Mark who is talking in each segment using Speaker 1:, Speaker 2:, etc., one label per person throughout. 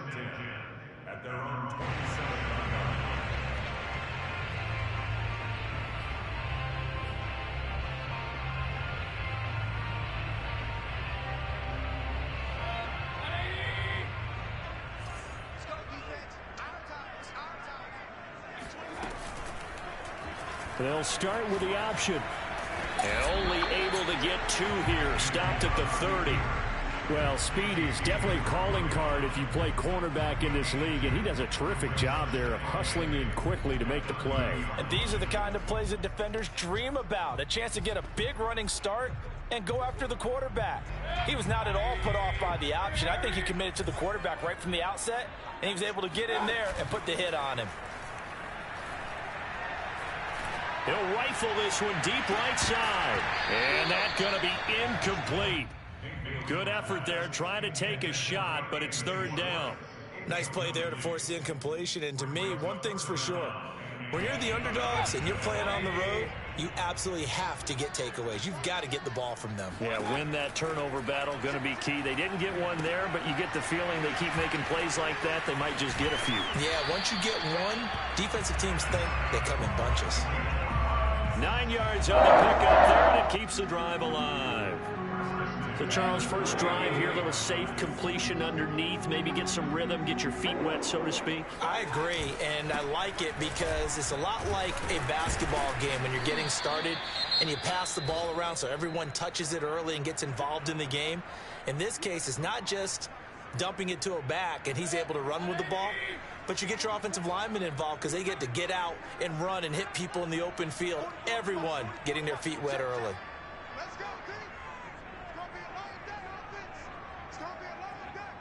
Speaker 1: At their own 27-yard line.
Speaker 2: They'll start with the option.
Speaker 3: And only able to get 2 here. Stopped at the 30.
Speaker 2: Well, speed is definitely a calling card if you play cornerback in this league, and he does a terrific job there of hustling in quickly to make the play.
Speaker 4: And these are the kind of plays that defenders dream about. A chance to get a big running start and go after the quarterback. He was not at all put off by the option. I think he committed to the quarterback right from the outset, and he was able to get in there and put the hit on him.
Speaker 2: He'll rifle this one deep right side. And that's going to be incomplete. Good effort there trying to take a shot, but it's 3rd down.
Speaker 4: Nice play there to force the incompletion. And to me, one thing's for sure. When you're the underdogs and you're playing on the road, you absolutely have to get takeaways. You've got to get the ball from them.
Speaker 2: Yeah, win that turnover battle, going to be key. They didn't get one there, but you get the feeling they keep making plays like that, they might just get a few.
Speaker 4: Yeah, once you get one, defensive teams think they come in bunches.
Speaker 2: 9 yards on the pickup there, and it keeps the drive alive. So, Charles, first drive here, a little safe completion underneath, maybe get some rhythm, get your feet wet, so to speak.
Speaker 4: I agree, and I like it because it's a lot like a basketball game when you're getting started and you pass the ball around so everyone touches it early and gets involved in the game. In this case, it's not just dumping it to a back and he's able to run with the ball, but you get your offensive linemen involved because they get to get out and run and hit people in the open field. Everyone getting their feet wet early.
Speaker 5: Let's go, team. It's going to be a long day, offense. It's going to be a long day.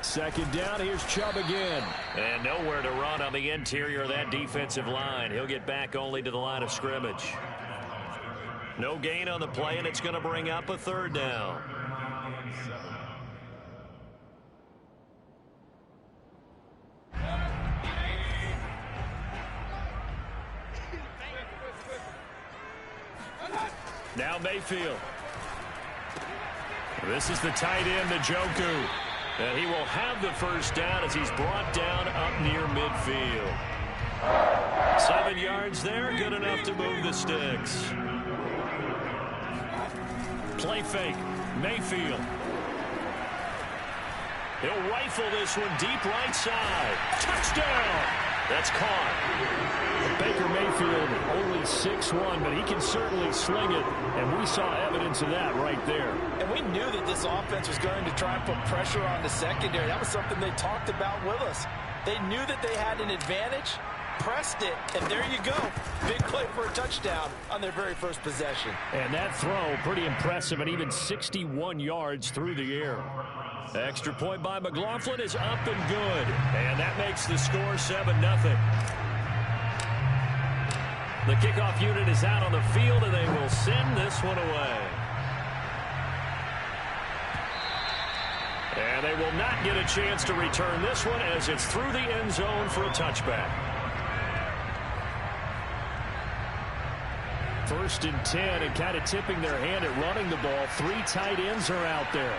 Speaker 2: Second down, here's Chubb again. And nowhere to run on the interior of that defensive line. He'll get back only to the line of scrimmage. No gain on the play, and it's going to bring up a 3rd down. Now Mayfield. This is the tight end, Njoku. And he will have the first down as he's brought down up near midfield. 7 yards there, good enough to move the sticks. Play fake, Mayfield. He'll rifle this one deep right side. Touchdown! That's caught. Baker Mayfield only 6'1", but he can certainly sling it, and we saw evidence of that right there.
Speaker 4: And we knew that this offense was going to try and put pressure on the secondary. That was something they talked about with us. They knew that they had an advantage, pressed it, and there you go. Big play for a touchdown on their very first possession.
Speaker 2: And that throw, pretty impressive, and even 61 yards through the air. Extra point by McLaughlin is up and good. And that makes the score 7-0. The kickoff unit is out on the field, and they will send this one away. And they will not get a chance to return this one as it's through the end zone for a touchback. 1st and 10, and kind of tipping their hand at running the ball. 3 tight ends are out there.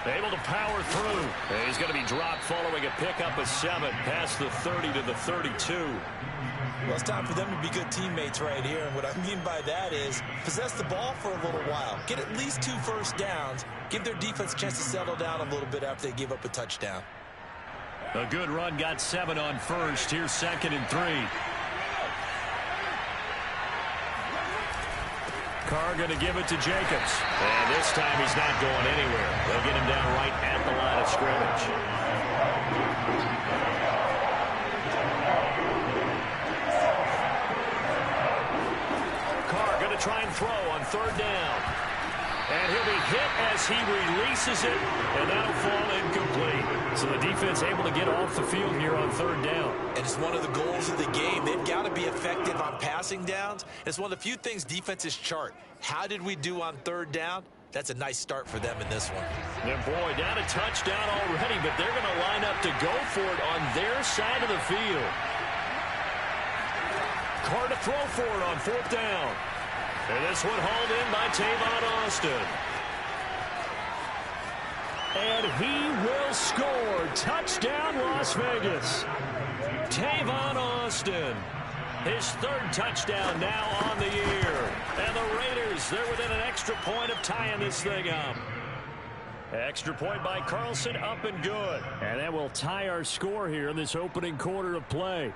Speaker 2: Able to power through. And he's going to be dropped following a pickup of 7 past the 30 to the 32.
Speaker 4: Well, it's time for them to be good teammates right here. And what I mean by that is possess the ball for a little while. Get at least 2 first downs. Give their defense a chance to settle down a little bit after they give up a touchdown.
Speaker 2: A good run, got 7 on first. Here's 2nd and 3. Carr going to give it to Jacobs. And this time he's not going anywhere. They'll get him down right at the line of scrimmage. Carr going to try and throw on 3rd down. And he'll be hit as he releases it, and that'll fall incomplete. So the defense able to get off the field here on 3rd down.
Speaker 4: And it's one of the goals of the game. They've got to be effective on passing downs. It's one of the few things defenses chart. How did we do on 3rd down? That's a nice start for them in this one.
Speaker 2: And boy, down a touchdown already, but they're going to line up to go for it on their side of the field. Carr to throw for it on 4th down. And this one hauled in by Tavon Austin. And he will score. Touchdown, Las Vegas. Tavon Austin. His third touchdown now on the year. And the Raiders, they're within an extra point of tying this thing up. Extra point by Carlson, up and good. And that will tie our score here in this opening quarter of play.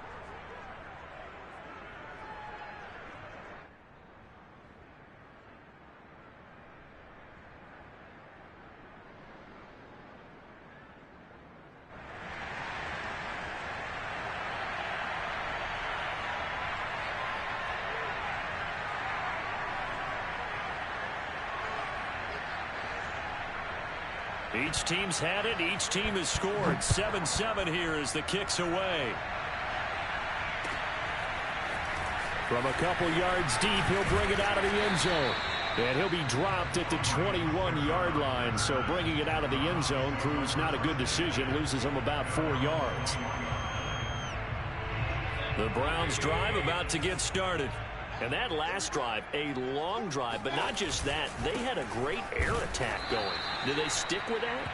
Speaker 2: Each team's had it. Each team has scored. 7-7 here as the kick's away. From a couple yards deep, he'll bring it out of the end zone. And he'll be dropped at the 21-yard line. So bringing it out of the end zone proves not a good decision. Loses him about 4 yards. The Browns drive about to get started. And that last drive, a long drive, but not just that. They had a great air attack going. Do they stick with that?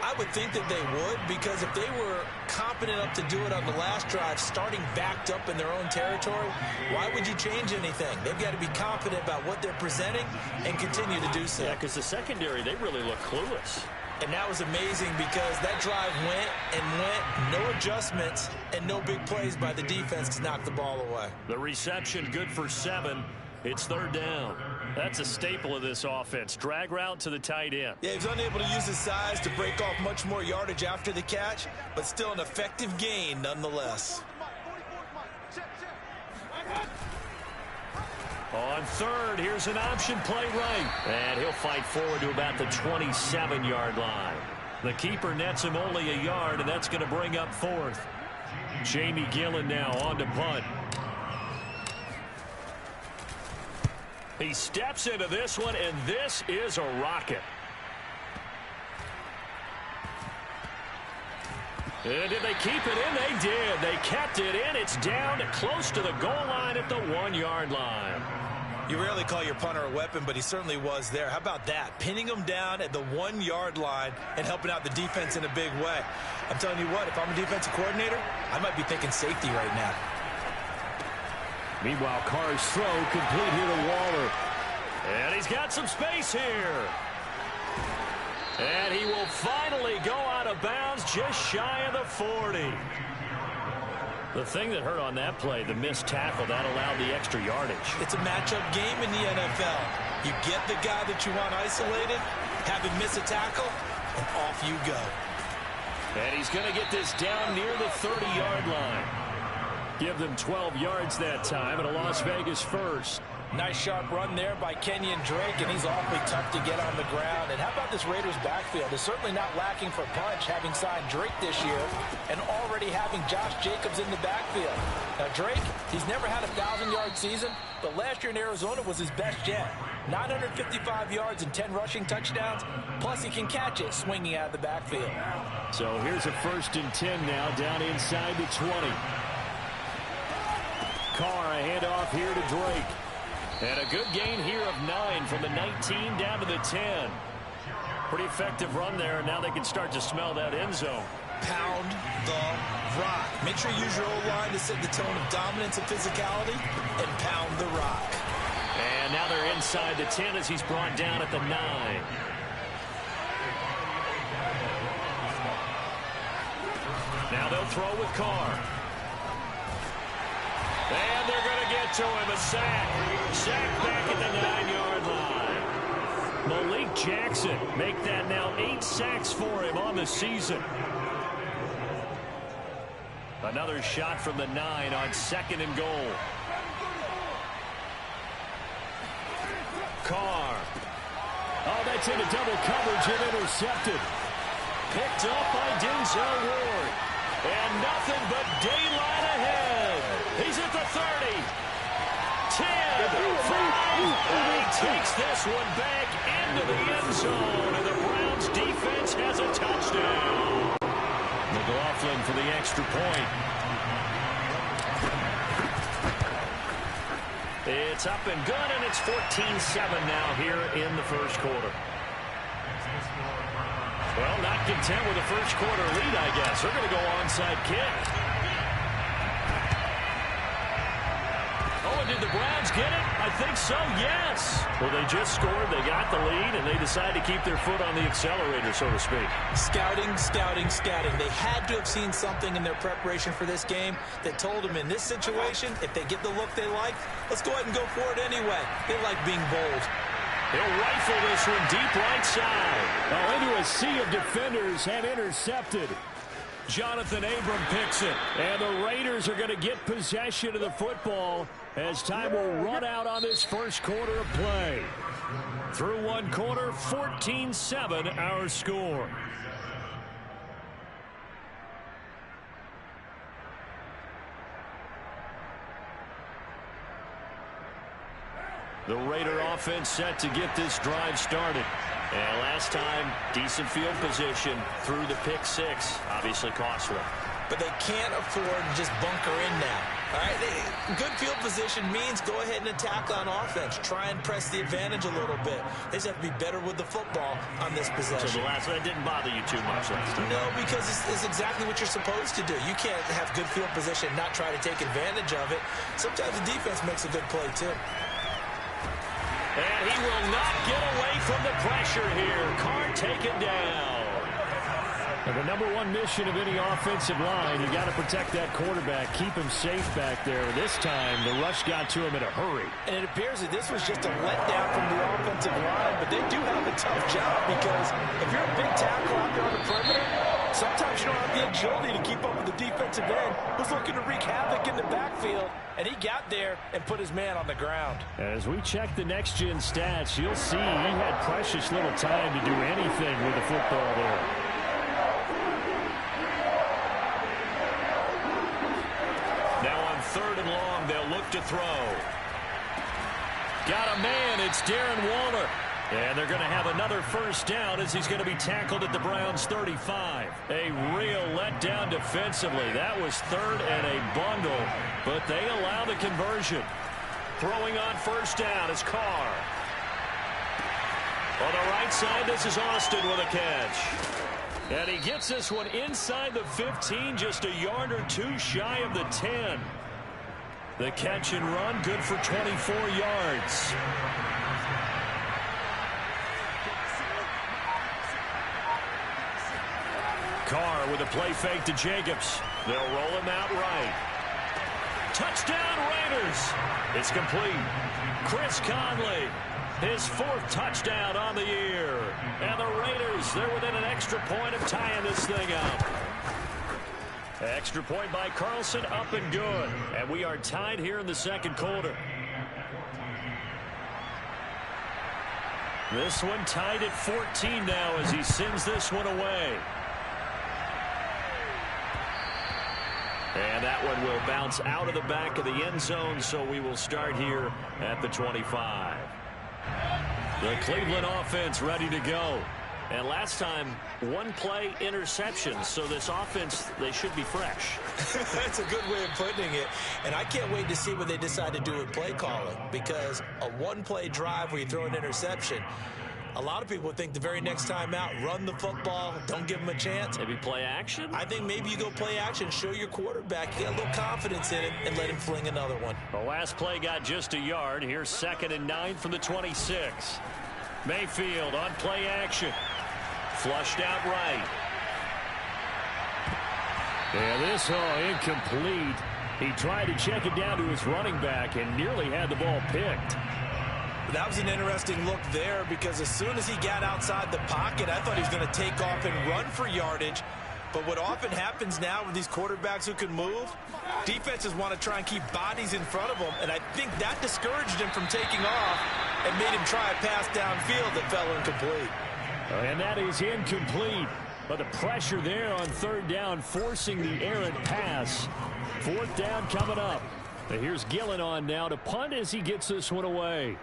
Speaker 4: I would think that they would, because if they were competent enough to do it on the last drive, starting backed up in their own territory, why would you change anything? They've got to be confident about what they're presenting and continue to do so.
Speaker 2: Yeah, because the secondary, they really look clueless.
Speaker 4: And that was amazing because that drive went and went, no adjustments and no big plays by the defense to knock the ball away.
Speaker 2: The reception good for 7. It's third down. That's a staple of this offense. Drag route to the tight end.
Speaker 4: Yeah, he's unable to use his size to break off much more yardage after the catch, but still an effective gain nonetheless.
Speaker 2: On third, here's an option play right. And he'll fight forward to about the 27-yard line. The keeper nets him only a yard, and that's going to bring up fourth. Jamie Gillen now on to punt. He steps into this one, and this is a rocket. And did they keep it in? They did. They kept it in. It's down close to the goal line at the 1-yard line.
Speaker 4: You rarely call your punter a weapon, but he certainly was there. How about that? Pinning him down at the 1-yard line and helping out the defense in a big way. I'm telling you what, if I'm a defensive coordinator, I might be thinking safety right now.
Speaker 2: Meanwhile, Carr's throw complete here to Waller. And he's got some space here. And he will finally go out of bounds just shy of the 40. The thing that hurt on that play, the missed tackle, that allowed the extra yardage.
Speaker 4: It's a matchup game in the NFL. You get the guy that you want isolated, have him miss a tackle, and off you go.
Speaker 2: And he's going to get this down near the 30-yard line. Give them 12 yards that time, and a Las Vegas first.
Speaker 4: Nice sharp run there by Kenyon Drake, and he's awfully tough to get on the ground. And how about this Raiders backfield? They're certainly not lacking for punch, having signed Drake this year and already having Josh Jacobs in the backfield. Now Drake, he's never had a 1,000-yard season, but last year in Arizona was his best yet. 955 yards and 10 rushing touchdowns, plus he can catch it swinging out of the backfield.
Speaker 2: So here's a 1st and 10 now, down inside the 20. Carr, a handoff here to Drake. And a good gain here of 9 from the 19 down to the 10. Pretty effective run there, and now they can start to smell that end zone.
Speaker 4: Pound the rock. Make sure you use your O-line to set the tone of dominance and physicality, and pound the rock.
Speaker 2: And now they're inside the 10 as he's brought down at the 9. Now they'll throw with Carr. And they're going to get to him. A sack. Sack back at the 9-yard line. Malik Jackson make that now 8 sacks for him on the season. Another shot from the 9 on 2nd and goal. Carr. Oh, that's into double coverage and intercepted. Picked up by Denzel Ward. And nothing but daylight ahead. He's at the 30. 10, 5, and he takes this one back into the end zone, and the Browns defense has a touchdown. McLaughlin for the extra point. It's up and good, and it's 14-7 now here in the first quarter. Well, not content with the first quarter lead, I guess. They're going to go onside kick. Oh, did the Browns get it? I think so, yes. Well, they just scored, they got the lead, and they decide to keep their foot on the accelerator, so to speak.
Speaker 4: Scouting, scouting, scouting. They had to have seen something in their preparation for this game that told them in this situation, if they get the look they like, let's go ahead and go for it anyway. They like being bold.
Speaker 2: He'll rifle this one deep right side. Oh, into a sea of defenders and intercepted. Jonathan Abram picks it. And the Raiders are going to get possession of the football as time will run out on this first quarter of play. Through one quarter, 14-7 our score. The Raider offense set to get this drive started. And last time, decent field position through the pick six. Obviously costly.
Speaker 4: But they can't afford to just bunker in now. All right, good field position means go ahead and attack on offense. Try and press the advantage a little bit. They just have to be better with the football on this possession.
Speaker 2: So the last one didn't bother you too much last time?
Speaker 4: No, because it's exactly what you're supposed to do. You can't have good field position and not try to take advantage of it. Sometimes the defense makes a good play, too.
Speaker 2: And he will not get away from the pressure here. Carr taken down. And the number one mission of any offensive line, you got to protect that quarterback, keep him safe back there. This time, the rush got to him in a hurry.
Speaker 4: And it appears that this was just a letdown from the offensive line, but they do have a tough job because if you're a big tackle out there on the perimeter, sometimes you don't have the agility to keep up with the defensive end who's looking to wreak havoc in the backfield, and he got there and put his man on the ground.
Speaker 2: As we check the next-gen stats, you'll see he had precious little time to do anything with the football there. Now on 3rd and long, they'll look to throw. Got a man, it's Darren Waller. And they're going to have another first down as he's going to be tackled at the Browns' 35. A real letdown defensively. That was 3rd and a bundle, but they allow the conversion. Throwing on first down is Carr. On the right side, this is Austin with a catch. And he gets this one inside the 15, just a yard or two shy of the 10. The catch and run, good for 24 yards. Carr with a play fake to Jacobs. They'll roll him out right. Touchdown Raiders. It's complete. Chris Conley, his 4th touchdown on the year. And the Raiders, they're within an extra point of tying this thing up. Extra point by Carlson, up and good. And we are tied here in the second quarter. This one tied at 14 now as he sends this one away. And that one will bounce out of the back of the end zone, so we will start here at the 25. The Cleveland offense ready to go. And last time, one play interception, so this offense, they should be fresh.
Speaker 4: That's a good way of putting it. And I can't wait to see what they decide to do with play calling, because a one-play drive where you throw an interception, a lot of people think the very next time out, run the football, don't give them a chance.
Speaker 2: Maybe play action?
Speaker 4: I think maybe you go play action, show your quarterback, you got a little confidence in it, and let him fling another one.
Speaker 2: The last play got just a yard. Here's 2nd and 9 from the 26. Mayfield on play action. Flushed out right. Yeah, this incomplete. He tried to check it down to his running back and nearly had the ball picked.
Speaker 4: That was an interesting look there because as soon as he got outside the pocket, I thought he was going to take off and run for yardage. But what often happens now with these quarterbacks who can move, defenses want to try and keep bodies in front of them, and I think that discouraged him from taking off and made him try a pass downfield that fell incomplete.
Speaker 2: And that is incomplete. But the pressure there on 3rd down, forcing the errant pass. 4th down coming up. And here's Gillen on now to punt as he gets this one away.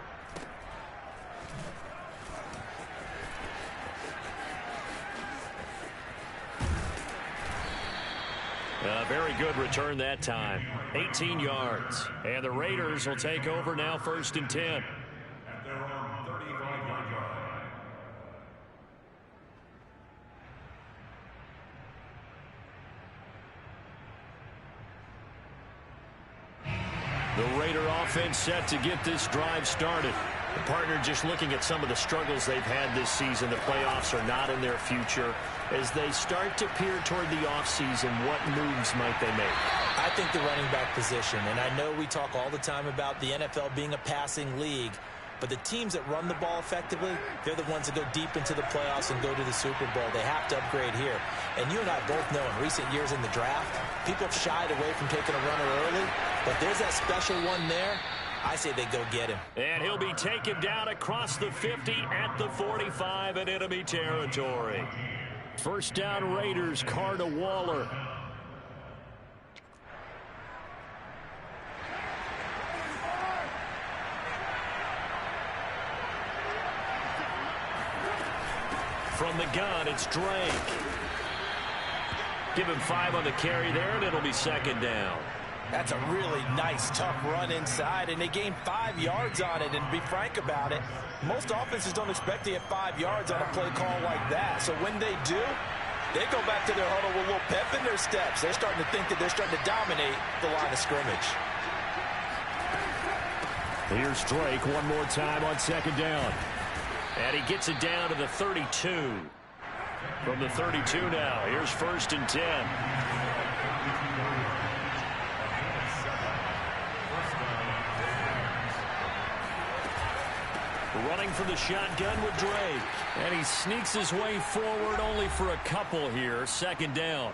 Speaker 2: A very good return that time. 18 yards. And the Raiders will take over now, 1st and 10.
Speaker 1: At their own 35-yard line.
Speaker 2: The Raider offense set to get this drive started. The partner just looking at some of the struggles they've had this season. The playoffs are not in their future. As they start to peer toward the offseason, what moves might they make?
Speaker 4: I think the running back position, and I know we talk all the time about the NFL being a passing league, but the teams that run the ball effectively, they're the ones that go deep into the playoffs and go to the Super Bowl. They have to upgrade here. And you and I both know in recent years in the draft, people have shied away from taking a runner early, but there's that special one there. I say they go get him.
Speaker 2: And he'll be taken down across the 50 at the 45 in enemy territory. First down, Raiders. Carr to Waller. From the gun, it's Drake. Give him 5 on the carry there, and it'll be 2nd down.
Speaker 4: That's a really nice, tough run inside, and they gained 5 yards on it. And to be frank about it, most offenses don't expect to get 5 yards on a play call like that. So when they do, they go back to their huddle with a little pep in their steps. They're starting to think that they're starting to dominate the line of scrimmage.
Speaker 2: Here's Drake one more time on 2nd down. And he gets it down to the 32. From the 32 now, here's 1st and 10. Running for the shotgun with Drake. And he sneaks his way forward only for a couple here. 2nd down.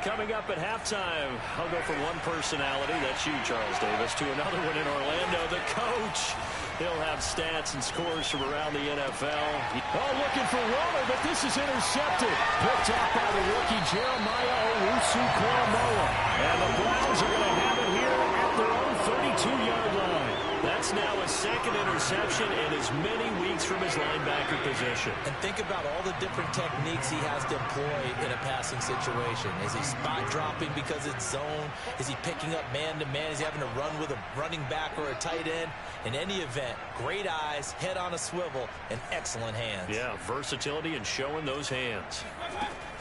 Speaker 2: Coming up at halftime, I'll go from one personality, that's you, Charles Davis, to another one in Orlando, the coach. He'll have stats and scores from around the NFL. Oh, looking for Waller, but this is intercepted. Picked off by the rookie Jeremiah Owusu-Koramoah. And the Browns are going to have it here at their own 32-yard line. That's now a 2nd interception in as many weeks from his linebacker position.
Speaker 4: And think about all the different techniques he has to employ in a passing situation. Is he spot dropping because it's zone? Is he picking up man-to-man? Is he having to run with a running back or a tight end? In any event, great eyes, head on a swivel, and excellent hands.
Speaker 2: Yeah, versatility and showing those hands.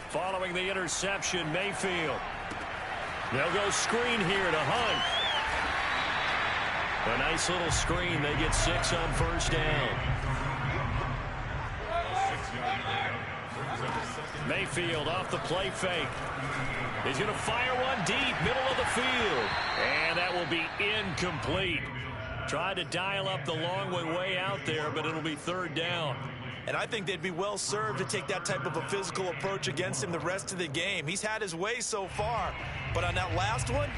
Speaker 2: Following the interception, Mayfield. They'll go screen here to Hunt. A nice little screen. They get 6 on 1st down. Mayfield off the play fake. He's going to fire one deep, middle of the field. And that will be incomplete. Tried to dial up the long way out there, but it'll be 3rd down.
Speaker 4: And I think they'd be well served to take that type of a physical approach against him the rest of the game. He's had his way so far, but on that last one,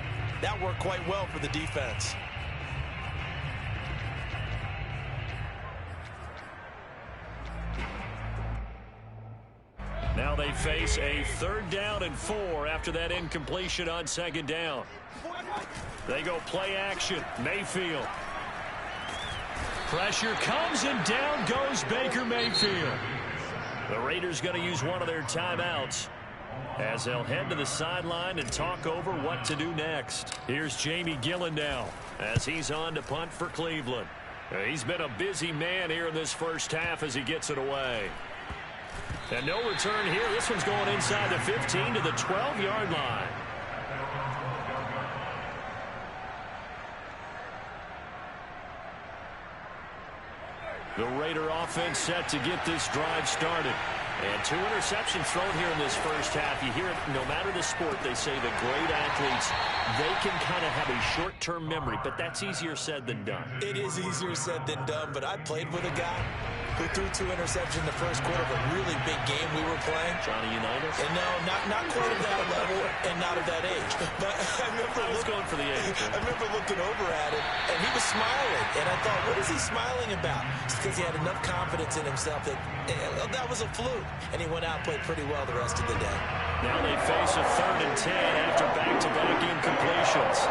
Speaker 4: that worked quite well for the defense.
Speaker 2: Now they face a 3rd down and 4 after that incompletion on 2nd down. They go play action. Mayfield. Pressure comes and down goes Baker Mayfield. The Raiders going to use one of their timeouts as they'll head to the sideline and talk over what to do next. Here's Jamie Gillen now as he's on to punt for Cleveland. He's been a busy man here in this first half as he gets it away. And no return here. This one's going inside the 15 to the 12-yard line. The Raider offense set to get this drive started. And 2 interceptions thrown here in this first half. You hear it no matter the sport, they say the great athletes, they can kind of have a short-term memory, but that's easier said than done.
Speaker 4: It is easier said than done, but I played with a guy who threw 2 interceptions in the first quarter of a really big game we were playing.
Speaker 2: Johnny Unitas?
Speaker 4: And no, not quite at that level and not at that age. But I
Speaker 2: was going for the age.
Speaker 4: I remember looking over at him, and he was smiling. And I thought, what is he smiling about? It's because he had enough confidence in himself that that was a fluke. And he went out and played pretty well the rest of the day.
Speaker 2: Now they face a 3rd and 10 after back-to-back incompletions.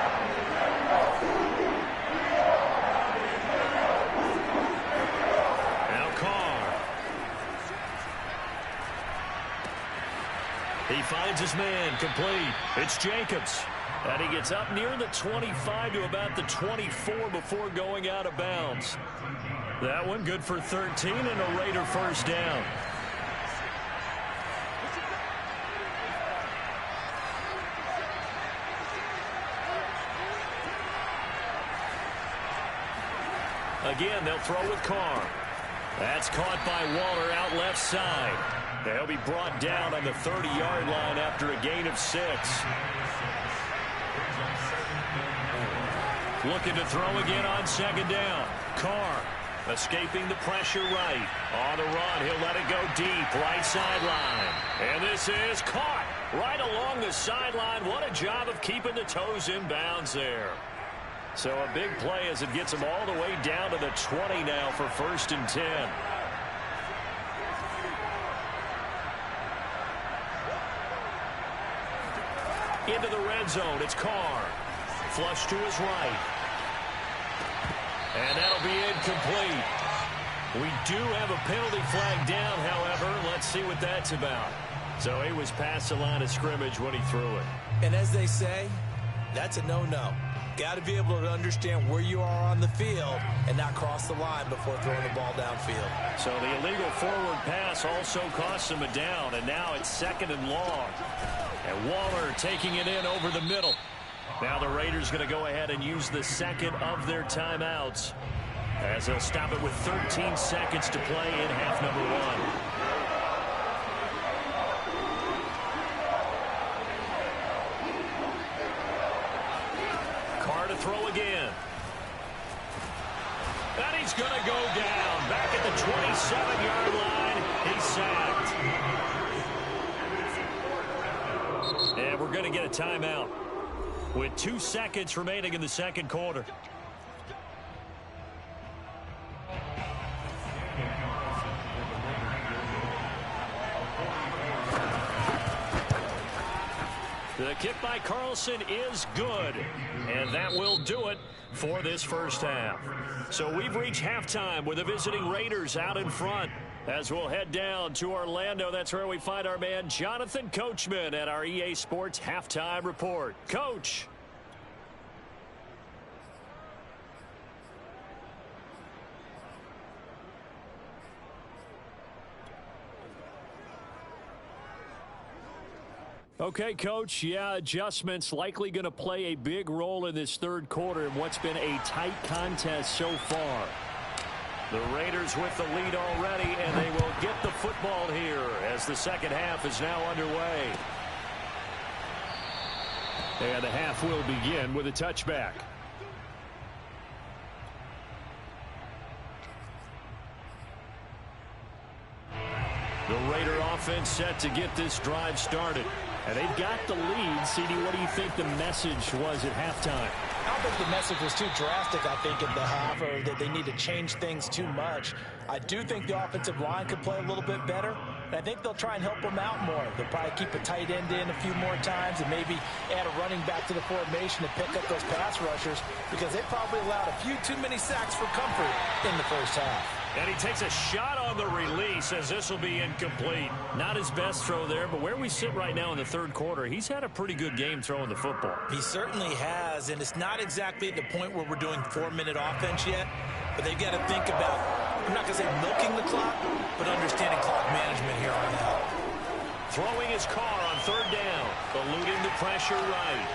Speaker 2: He finds his man, complete. It's Jacobs. And he gets up near the 25 to about the 24 before going out of bounds. That one good for 13 and a Raider first down. Again, they'll throw with Carr. That's caught by Waller out left side. They'll be brought down on the 30-yard line after a gain of 6. Looking to throw again on second down. Carr escaping the pressure right. On the run, he'll let it go deep, right sideline. And this is caught right along the sideline. What a job of keeping the toes in bounds there. So a big play as it gets him all the way down to the 20 now for 1st and 10. Into the red zone, it's Carr. Flush to his right. And that'll be incomplete. We do have a penalty flag down, however. Let's see what that's about. So he was past the line of scrimmage when he threw it.
Speaker 4: And as they say, that's a no-no. Got to be able to understand where you are on the field and not cross the line before throwing the ball downfield.
Speaker 2: So the illegal forward pass also costs him a down, and now it's 2nd and long. And Waller taking it in over the middle. Now the Raiders going to go ahead and use the second of their timeouts as they'll stop it with 13 seconds to play in half number 1. Throw again. And he's going to go down. Back at the 27-yard line. He's sacked. And we're going to get a timeout with 2 seconds remaining in the second quarter. The kick by Carlson is good, and that will do it for this first half. So we've reached halftime with the visiting Raiders out in front. As we'll head down to Orlando, that's where we find our man Jonathan Coachman at our EA Sports Halftime Report. Coach. Okay, Coach, yeah, adjustments likely going to play a big role in this third quarter in what's been a tight contest so far. The Raiders with the lead already, and they will get the football here as the second half is now underway. And the half will begin with a touchback. The Raider offense set to get this drive started. And they've got the lead. CD, what do you think the message was at halftime?
Speaker 4: I don't think the message was too drastic, I think, in the half, or that they need to change things too much. I do think the offensive line could play a little bit better, and I think they'll try and help them out more. They'll probably keep a tight end in a few more times and maybe add a running back to the formation to pick up those pass rushers, because they probably allowed a few too many sacks for comfort in the first half.
Speaker 2: And he takes a shot on the release as this will be incomplete. Not his best throw there, but where we sit right now in the third quarter, he's had a pretty good game throwing the football.
Speaker 4: He certainly has, and it's not exactly at the point where we're doing 4-minute offense yet, but they've got to think about, I'm not going to say milking the clock, but understanding clock management here on out.
Speaker 2: Throwing his Carr on third down, eluding the pressure right.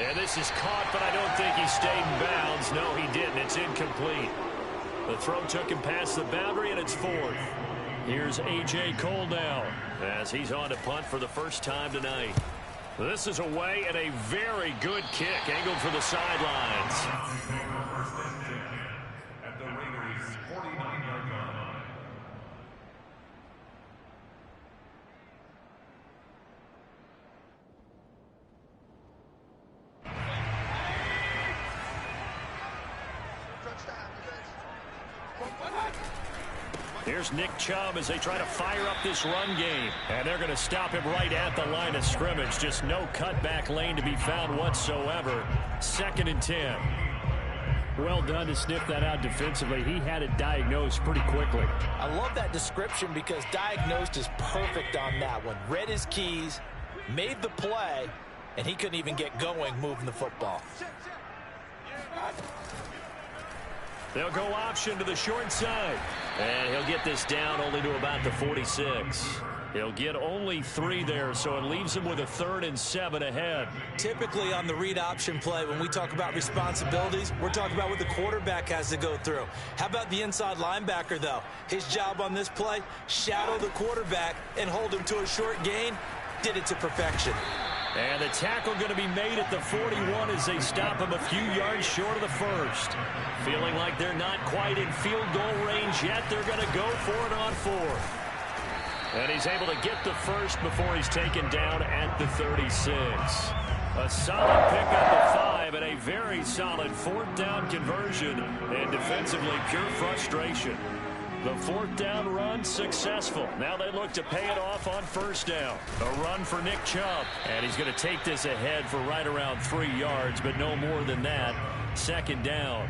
Speaker 2: And this is caught, but I don't think he stayed in bounds. No, he didn't. It's incomplete. The throw took him past the boundary, and it's 4th. Here's A.J. Cole now as he's on to punt for the first time tonight. This is away, and a very good kick angled for the sidelines.
Speaker 1: At the Raiders' 49-yard line.
Speaker 2: Here's Nick Chubb as they try to fire up this run game. And they're going to stop him right at the line of scrimmage. Just no cutback lane to be found whatsoever. 2nd and 10. Well done to sniff that out defensively. He had it diagnosed pretty quickly.
Speaker 4: I love that description because diagnosed is perfect on that one. Read his keys, made the play, and he couldn't even get going moving the football.
Speaker 2: They'll go option to the short side.
Speaker 3: And he'll get this down only to about the 46.
Speaker 2: He'll get only 3 there, so it leaves him with a 3rd and 7 ahead.
Speaker 4: Typically on the read option play, when we talk about responsibilities, we're talking about what the quarterback has to go through. How about the inside linebacker, though? His job on this play, shadow the quarterback and hold him to a short gain. Did it to perfection.
Speaker 2: And the tackle going to be made at the 41 as they stop him a few yards short of the first.
Speaker 3: Feeling like they're not quite in field goal range yet. They're going to go for it on 4th.
Speaker 2: And he's able to get the first before he's taken down at the 36. A solid pickup of 5 and a very solid 4th down conversion. And defensively, pure frustration. The 4th down run successful. Now they look to pay it off on 1st down. A run for Nick Chubb. And he's going to take this ahead for right around 3 yards, but no more than that. 2nd down.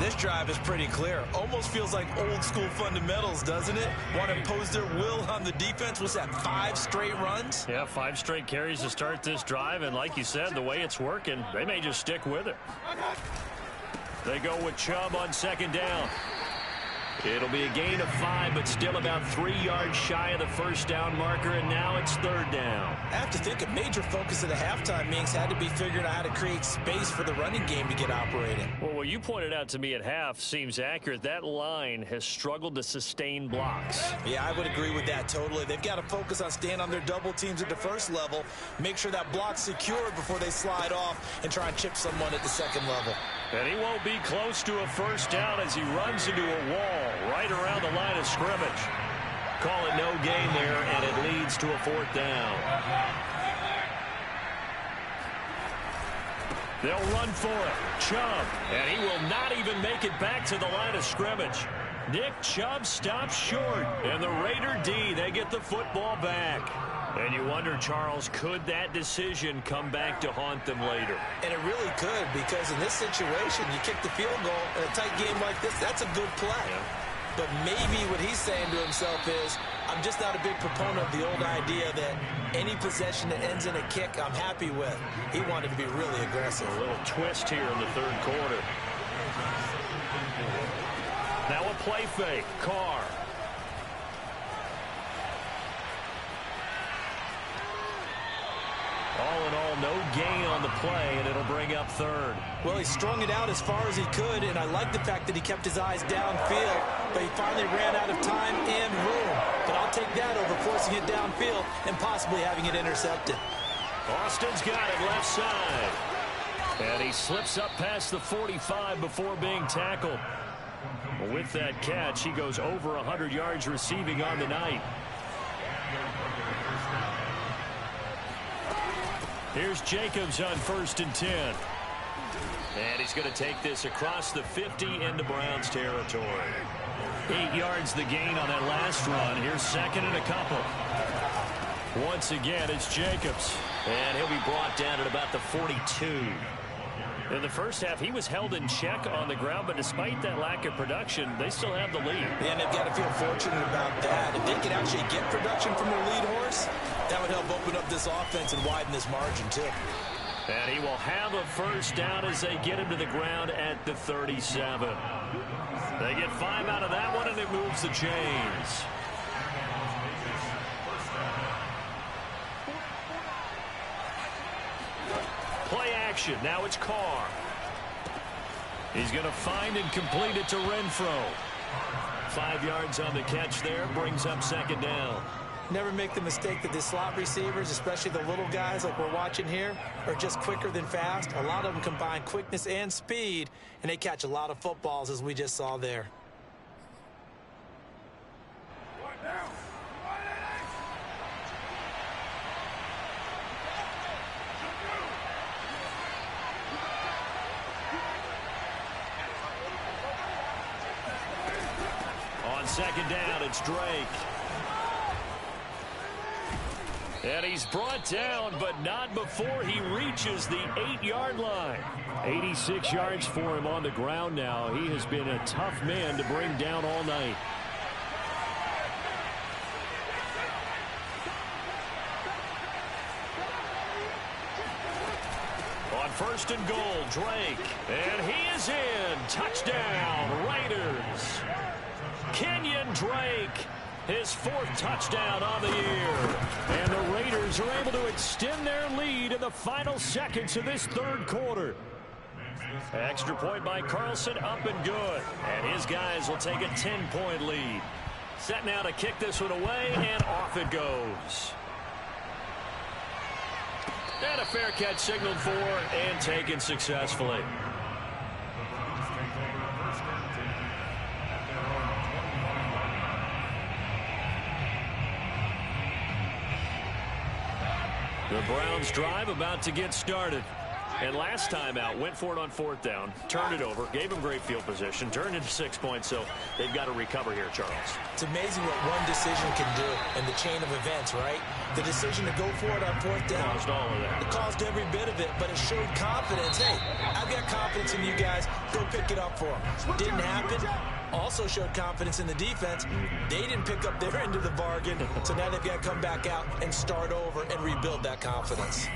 Speaker 4: This drive is pretty clear. Almost feels like old school fundamentals, doesn't it? Want to impose their will on the defense. Was that 5 straight runs?
Speaker 2: Yeah, 5 straight carries to start this drive. And like you said, the way it's working, they may just stick with it. They go with Chubb on 2nd down.
Speaker 3: It'll be a gain of 5, but still about 3 yards shy of the 1st down marker, and now it's 3rd down.
Speaker 4: I have to think a major focus of the halftime meetings had to be figuring out how to create space for the running game to get operating.
Speaker 2: Well, what you pointed out to me at half seems accurate. That line has struggled to sustain blocks.
Speaker 4: Yeah, I would agree with that totally. They've got to focus on staying on their double teams at the first level, make sure that block's secured before they slide off and try and chip someone at the 2nd level.
Speaker 2: And he won't be close to a 1st down as he runs into a wall right around the line of scrimmage.
Speaker 3: Call it no gain there, and it leads to a 4th down.
Speaker 2: They'll run for it. Chubb. And he will not even make it back to the line of scrimmage. Nick Chubb stops short. And the Raider D, they get the football back. And you wonder, Charles, could that decision come back to haunt them later?
Speaker 4: And it really could, because in this situation, you kick the field goal in a tight game like this, that's a good play. Yeah. But maybe what he's saying to himself is, I'm just not a big proponent of the old idea that any possession that ends in a kick I'm happy with. He wanted to be really aggressive.
Speaker 2: A little twist here in the 3rd quarter. Now a play fake. Carr. All in all, no gain on the play, and it'll bring up 3rd.
Speaker 4: Well, he strung it out as far as he could, and I like the fact that he kept his eyes downfield, but he finally ran out of time and room. But I'll take that over forcing it downfield and possibly having it intercepted.
Speaker 2: Austin's got it left side. And he slips up past the 45 before being tackled. With that catch, he goes over 100 yards receiving on the night. Here's Jacobs on 1st and 10.
Speaker 3: And he's going to take this across the 50 into Browns territory.
Speaker 2: 8 yards the gain on that last run. Here's 2nd and a couple. Once again, it's Jacobs.
Speaker 3: And he'll be brought down at about the 42.
Speaker 2: In the first half, he was held in check on the ground, but despite that lack of production, they still have the lead.
Speaker 4: And they've got to feel fortunate about that. If they could actually get production from their lead horse, that would help open up this offense and widen this margin, too.
Speaker 2: And he will have a 1st down as they get him to the ground at the 37. They get 5 out of that one, and it moves the chains. Play action. Now it's Carr. He's going to find and complete it to Renfro. 5 yards on the catch there. Brings up 2nd down.
Speaker 4: Never make the mistake that the slot receivers, especially the little guys like we're watching here, are just quicker than fast. A lot of them combine quickness and speed, and they catch a lot of footballs, as we just saw there.
Speaker 2: On 2nd down, it's Drake. And he's brought down, but not before he reaches the 8-yard line. 86 yards for him on the ground now. He has been a tough man to bring down all night. On 1st and goal, Drake. And he is in. Touchdown, Raiders. Kenyon Drake. His 4th touchdown on the year. And the Raiders are able to extend their lead in the final seconds of this 3rd quarter. Extra point by Carlson, up and good. And his guys will take a 10-point lead. Set now to kick this one away, and off it goes. And a fair catch signaled for and taken successfully. The Browns drive about to get started. And last time out, went for it on 4th down, turned it over, gave him great field position, turned into 6 points, so they've got to recover here, Charles.
Speaker 4: It's amazing what one decision can do in the chain of events, right? The decision to go for it on 4th down.
Speaker 2: Caused all of that.
Speaker 4: It caused every bit of it, but it showed confidence. Hey, I've got confidence in you guys. Go pick it up for them. Didn't happen. Also showed confidence in the defense. They didn't pick up their end of the bargain, so now they've got to come back out and start over and rebuild that confidence.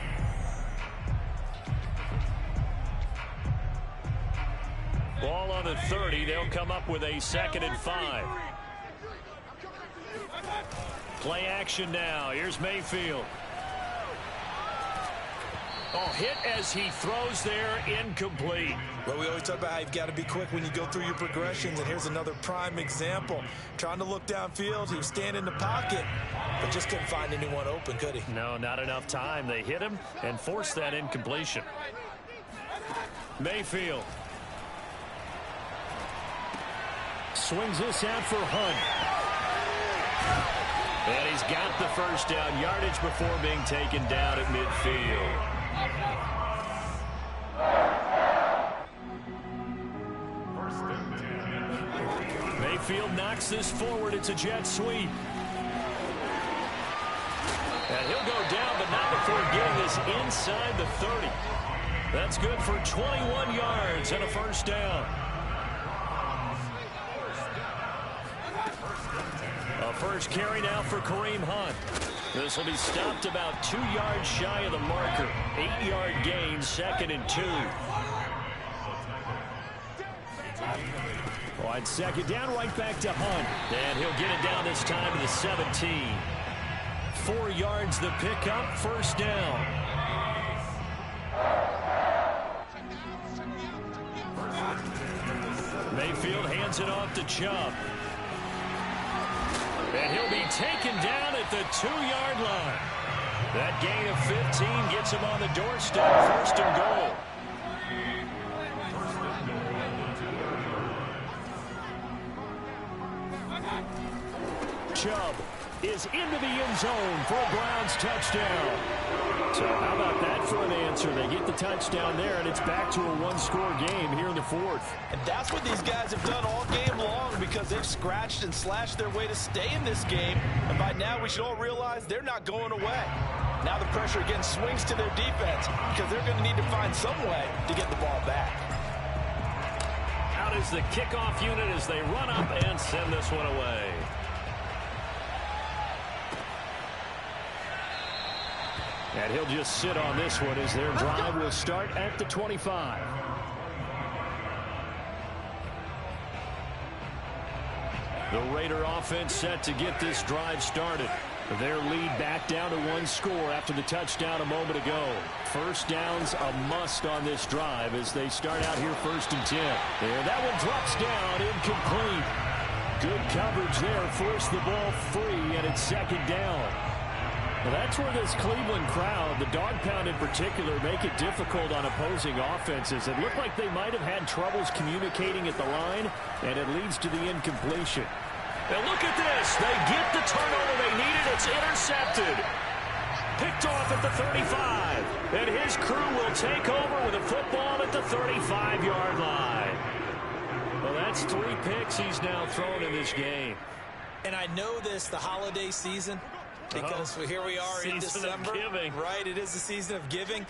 Speaker 2: Ball on the 30. They'll come up with a 2nd and 5. Play action now. Here's Mayfield. Oh, hit as he throws there, incomplete.
Speaker 4: Well, we always talk about how you've got to be quick when you go through your progressions, and here's another prime example. Trying to look downfield, he was standing in the pocket, but just couldn't find anyone open, could he?
Speaker 2: No, not enough time. They hit him and forced that incompletion. Mayfield. Swings this out for Hunt. And he's got the 1st down, yardage before being taken down at midfield. Mayfield knocks this forward. It's a jet sweep. And he'll go down, but not before getting this inside the 30. That's good for 21 yards and a 1st down. A 1st carry now for Kareem Hunt. This will be stopped about 2 yards shy of the marker. 8-yard gain, 2nd and 2. Wide 2nd down, right back to Hunt. And he'll get it down this time to the 17. 4 yards the pickup, 1st down. Mayfield hands it off to Chubb. And he'll be taken down at the 2-yard line. That gain of 15 gets him on the doorstep, 1st and goal. Chubb is into the end zone for a Browns touchdown. So how about that for an answer? They get the touchdown there, and it's back to a 1-score game here in the 4th.
Speaker 4: And that's what these guys have done all game long, because they've scratched and slashed their way to stay in this game. And by now, we should all realize they're not going away. Now the pressure again swings to their defense, because they're going to need to find some way to get the ball back.
Speaker 2: Out is the kickoff unit as they run up and send this one away. And he'll just sit on this one as their drive will start at the 25. The Raider offense set to get this drive started. Their lead back down to 1 score after the touchdown a moment ago. 1st down's a must on this drive as they start out here 1st and 10. And that one drops down, incomplete. Good coverage there, forced the ball free, and it's 2nd down. Well, that's where this Cleveland crowd, the dog pound in particular, make it difficult on opposing offenses. It looked like they might have had troubles communicating at the line, and it leads to the incompletion. And look at this. They get the turnover they needed. It's intercepted. Picked off at the 35. And his crew will take over with a football at the 35-yard line. Well, that's 3 picks he's now thrown in this game.
Speaker 4: And I know this, the holiday season, Because here we are in December. Right, it is the season of giving.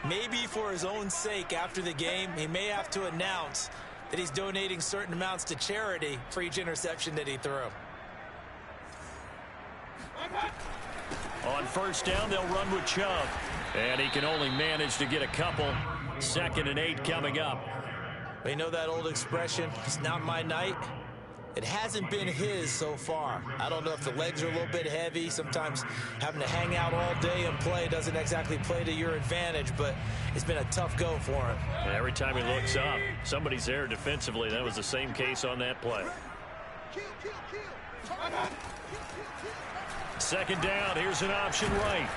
Speaker 4: Maybe for his own sake after the game, he may have to announce that he's donating certain amounts to charity for each interception that he threw.
Speaker 2: On first down, they'll run with Chubb. And he can only manage to get a couple. 2nd and 8 coming up.
Speaker 4: We know that old expression, it's not my night. It hasn't been his so far. I don't know if the legs are a little bit heavy. Sometimes having to hang out all day and play doesn't exactly play to your advantage, but it's been a tough go for him.
Speaker 2: And every time he looks up, somebody's there defensively. That was the same case on that play. Second down, here's an option right.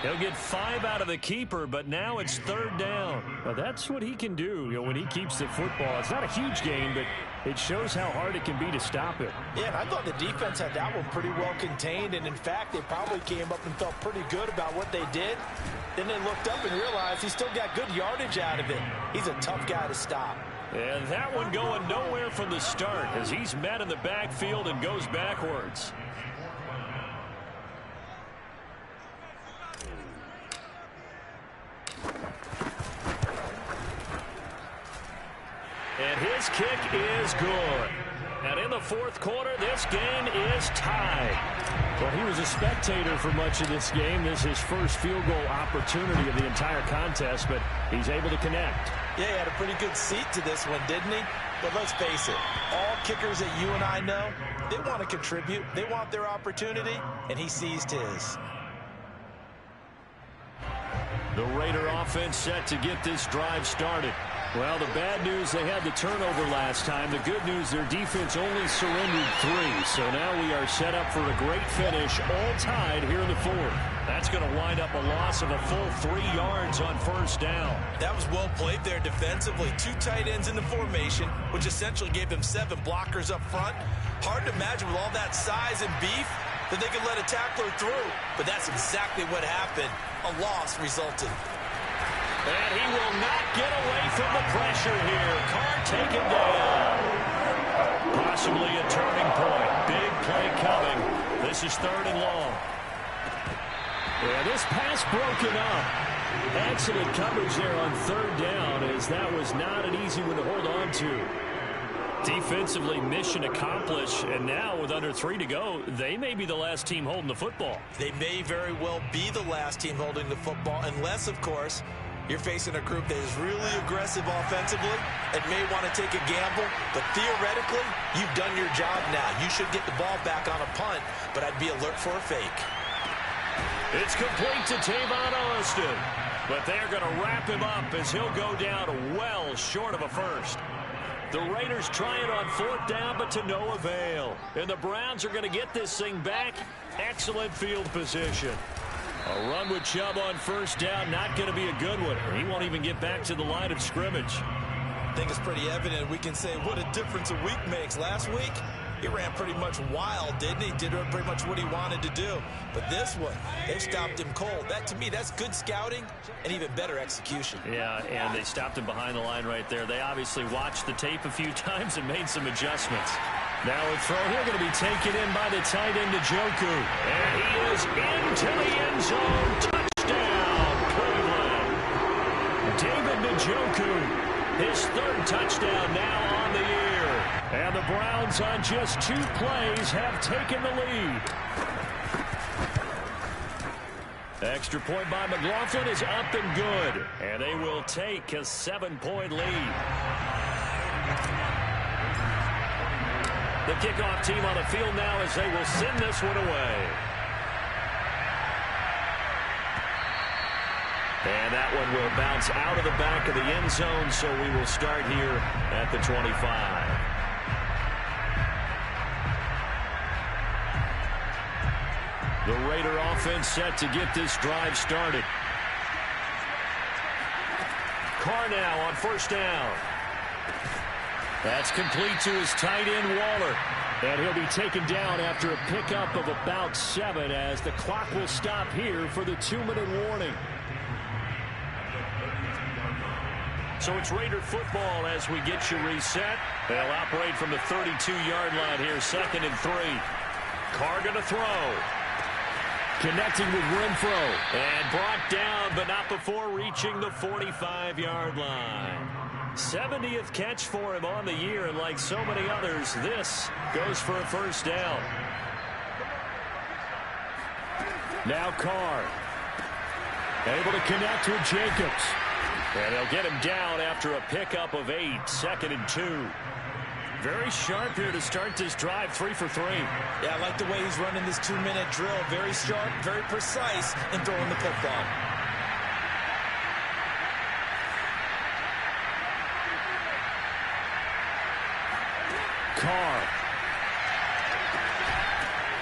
Speaker 2: He'll get 5 out of the keeper, but now it's 3rd down. Now that's what he can do, when he keeps the football. It's not a huge gain, but it shows how hard it can be to stop it.
Speaker 4: Yeah, and I thought the defense had that one pretty well contained, and in fact, they probably came up and felt pretty good about what they did. Then they looked up and realized he still got good yardage out of it. He's a tough guy to stop.
Speaker 2: And that one going nowhere from the start as he's met in the backfield and goes backwards. And his kick is good. And in the 4th quarter, this game is tied. Well, he was a spectator for much of this game. This is his first field goal opportunity of the entire contest, but he's able to connect.
Speaker 4: Yeah, he had a pretty good seat to this one, didn't he? But let's face it, all kickers that you and I know, they want to contribute. They want their opportunity, and he seized his.
Speaker 2: The Raider offense set to get this drive started. Well, the bad news, they had the turnover last time. The good news, their defense only surrendered 3. So now we are set up for a great finish, all tied here in the 4th. That's going to wind up a loss of a full 3 yards on first down.
Speaker 4: That was well played there defensively. 2 tight ends in the formation, which essentially gave them 7 blockers up front. Hard to imagine with all that size and beef that they could let a tackler through. But that's exactly what happened. A loss resulted.
Speaker 2: And he will not get away from the pressure here. Carr taken down. Possibly a turning point. Big play coming. This is 3rd and long. Yeah, this pass broken up. Excellent coverage there on 3rd down, as that was not an easy one to hold on to. Defensively, mission accomplished, and now with under 3 to go, they may be the last team holding the football.
Speaker 4: They may very well be the last team holding the football, unless, of course, you're facing a group that is really aggressive offensively and may want to take a gamble, but theoretically, you've done your job now. You should get the ball back on a punt, but I'd be alert for a fake.
Speaker 2: It's complete to Tavon Austin, but they're going to wrap him up as he'll go down well short of a first. The Raiders trying on 4th down, but to no avail. And the Browns are going to get this thing back. Excellent field position. A run with Chubb on first down, not going to be a good one. He won't even get back to the line of scrimmage.
Speaker 4: I think it's pretty evident. We can say what a difference a week makes. Last week, he ran pretty much wild, didn't he? Did pretty much what he wanted to do. But this one, they stopped him cold. That, to me, that's good scouting and even better execution.
Speaker 2: Yeah, and they stopped him behind the line right there. They obviously watched the tape a few times and made some adjustments. Now a throw here going to be taken in by the tight end, Njoku. And he is into the end zone. Touchdown, Cleveland. David Njoku. His 3rd touchdown now on the year. And the Browns on just 2 plays have taken the lead. Extra point by McLaughlin is up and good. And they will take a 7-point lead. The kickoff team on the field now as they will send this one away. And that one will bounce out of the back of the end zone, so we will start here at the 25. The Raider offense set to get this drive started. Carr now on first down. That's complete to his tight end, Waller. And he'll be taken down after a pickup of about 7 as the clock will stop here for the 2-minute warning. So it's Raider football as we get you reset. They'll operate from the 32-yard line here, 2nd and 3. Carr going to throw. Connecting with Renfro. And brought down, but not before reaching the 45-yard line. 70th catch for him on the year, and like so many others, this goes for a first down. Now Carr. Able to connect with Jacobs. And they'll get him down after a pickup of 8, 2nd and 2. Very sharp here to start this drive, 3 for 3.
Speaker 4: Yeah, I like the way he's running this 2-minute drill. Very sharp, very precise in throwing the football.
Speaker 2: Carr.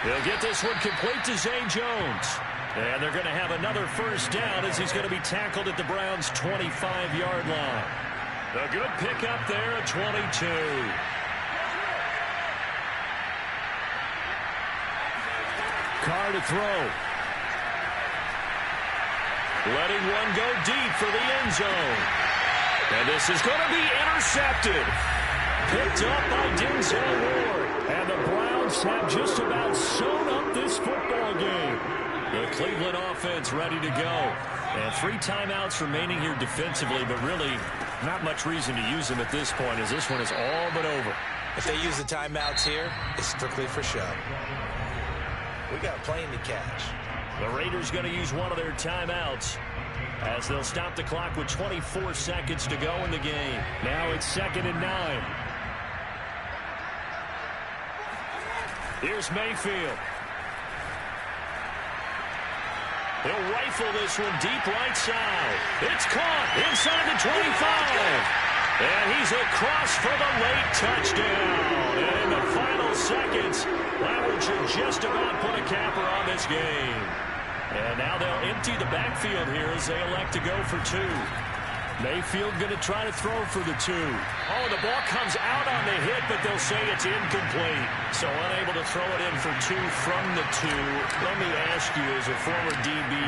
Speaker 2: They'll get this one complete to Zay Jones. And they're going to have another first down as he's going to be tackled at the Browns' 25-yard line. A good pickup there at 22. Carr to throw. Letting one go deep for the end zone. And this is going to be intercepted. Picked up by Denzel Ward. And the Browns have just about sewn up this football game. The Cleveland offense ready to go. And 3 timeouts remaining here defensively, but really not much reason to use them at this point as this one is all but over.
Speaker 4: If they use the timeouts here, it's strictly for show. We got a plane to catch.
Speaker 2: The Raiders going to use one of their timeouts as they'll stop the clock with 24 seconds to go in the game. Now it's 2nd and 9. Here's Mayfield. He'll rifle this one deep right side. It's caught inside the 25. And he's across for the late touchdown. And in the final seconds, that one should just about put a capper on this game. And now they'll empty the backfield here as they elect to go for 2. Mayfield going to try to throw for the 2. Oh, the ball comes out on the hit, but they'll say it's incomplete. So unable to throw it in for 2 from the 2. Let me ask you, as a former DB,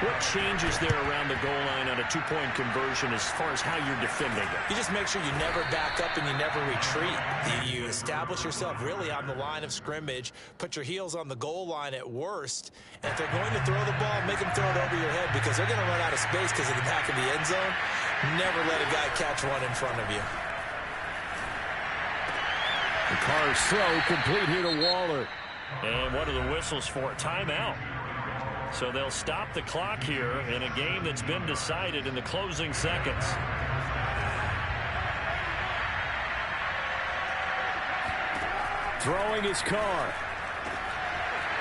Speaker 2: what changes there around the goal line on a 2-point conversion as far as how you're defending it?
Speaker 4: You just make sure you never back up and you never retreat. You establish yourself really on the line of scrimmage, put your heels on the goal line at worst, and if they're going to throw the ball, make them throw it over your head because they're going to run out of space because of the back of the end zone. Never let a guy catch one in front of you.
Speaker 2: The Carr's throw complete here to Waller. And what are the whistles for? Timeout. So they'll stop the clock here in a game that's been decided in the closing seconds. Throwing his Carr.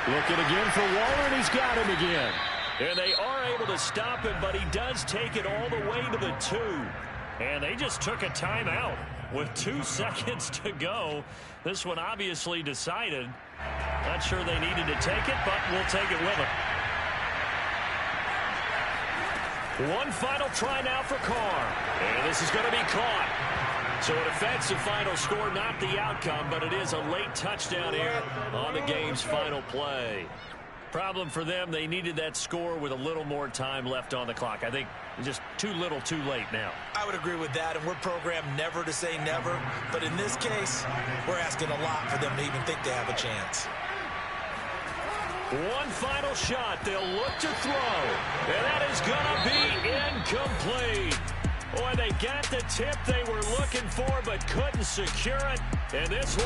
Speaker 2: Looking again for Waller, and he's got him again. And they are able to stop him, but he does take it all the way to the 2. And they just took a timeout with 2 seconds to go. This one obviously decided. Not sure they needed to take it, but we'll take it with them. One final try now for Carr. And this is going to be caught. So it affects the final score, not the outcome, but it is a late touchdown here on the game's final play. Problem for them, they needed that score with a little more time left on the clock. I think just too little too late now.
Speaker 4: I would agree with that, and we're programmed never to say never. But in this case, we're asking a lot for them to even think they have a chance.
Speaker 2: One final shot. They'll look to throw. And that is going to be incomplete. Boy, they got the tip they were looking for but couldn't secure it. And this one